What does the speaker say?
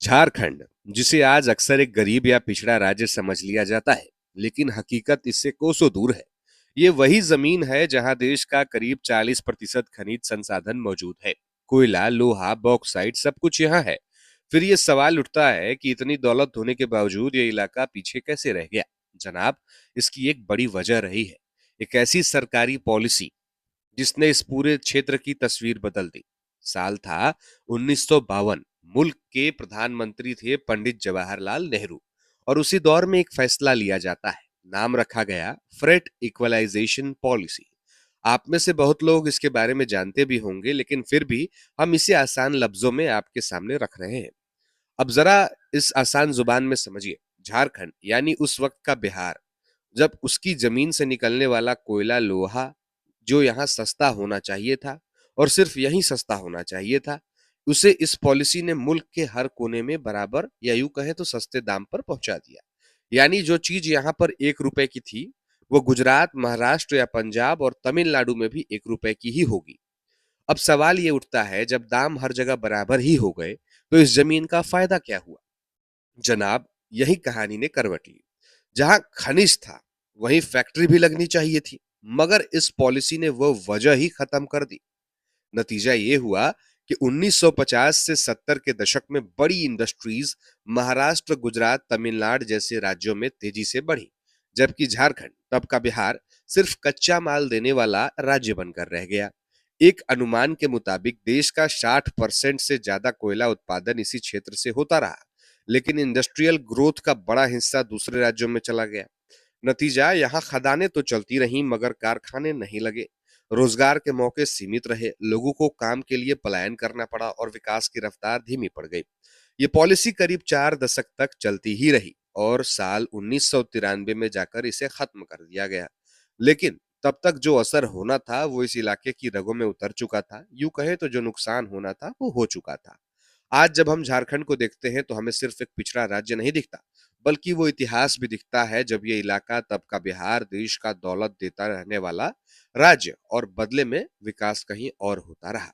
झारखंड, जिसे आज अक्सर एक गरीब या पिछड़ा राज्य समझ लिया जाता है, लेकिन हकीकत इससे कोसों दूर है। ये वही जमीन है जहां देश का करीब 40% खनिज संसाधन मौजूद है। कोयला, लोहा, बॉक्साइट सब कुछ यहाँ है। फिर ये सवाल उठता है कि इतनी दौलत होने के बावजूद ये इलाका पीछे कैसे रह गया। जनाब, इसकी एक बड़ी वजह रही है एक ऐसी सरकारी पॉलिसी जिसने इस पूरे क्षेत्र की तस्वीर बदल दी। साल था 1952। मुल्क के प्रधानमंत्री थे पंडित जवाहरलाल नेहरू और उसी दौर में एक फैसला लिया जाता है। नाम रखा गया फ्रेट इक्वलाइजेशन पॉलिसी। आप में से बहुत लोग इसके बारे में जानते भी होंगे, लेकिन फिर भी हम इसे आसान लफ्जों में आपके सामने रख रहे हैं। अब जरा इस आसान जुबान में समझिए। झारखंड यानी उस वक्त का बिहार, जब उसकी जमीन से निकलने वाला कोयला, लोहा जो यहाँ सस्ता होना चाहिए था और सिर्फ यहीं सस्ता होना चाहिए था, उसे इस पॉलिसी ने मुल्क के हर कोने में बराबर या यूं कहें तो सस्ते दाम पर पहुंचा दिया। यानी जो चीज यहाँ पर 1 रुपए की थी, वो गुजरात, महाराष्ट्र या पंजाब और तमिलनाडु में भी 1 रुपए की ही होगी। अब सवाल ये उठता है, जब दाम हर जगह बराबर ही हो गए, तो इस जमीन का फायदा क्या हुआ? जनाब, यही कहानी ने करवट ली। जहां खनिज था, वहीं फैक्ट्री भी लगनी चाहिए थी, मगर इस पॉलिसी ने वो वजह ही खत्म कर दी। नतीजा ये हुआ कि 1950 से 70 के दशक में बड़ी इंडस्ट्रीज महाराष्ट्र, गुजरात, तमिलनाडु जैसे राज्यों में तेजी से बढ़ी, जबकि झारखंड, तब का बिहार, सिर्फ कच्चा माल देने वाला राज्य बनकर रह गया। एक अनुमान के मुताबिक देश का 60% से ज्यादा कोयला उत्पादन इसी क्षेत्र से होता रहा, लेकिन इंडस्ट्रियल ग्रोथ का बड़ा हिस्सा दूसरे राज्यों में चला गया। नतीजा, यहाँ खदानें तो चलती रहीं मगर कारखाने नहीं लगे। रोजगार के मौके सीमित रहे, लोगों को काम के लिए पलायन करना पड़ा और विकास की रफ्तार धीमी पड़ गई। ये पॉलिसी करीब 4 दशक तक चलती ही रही और साल 1993 में जाकर इसे खत्म कर दिया गया। लेकिन तब तक जो असर होना था वो इस इलाके की रगों में उतर चुका था। यूं कहे तो जो नुकसान होना था वो हो चुका था। आज जब हम झारखंड को देखते हैं तो हमें सिर्फ एक पिछड़ा राज्य नहीं दिखता, बल्कि वो इतिहास भी दिखता है जब ये इलाका, तब का बिहार, देश का दौलत देता रहने वाला राज्य और बदले में विकास कहीं और होता रहा।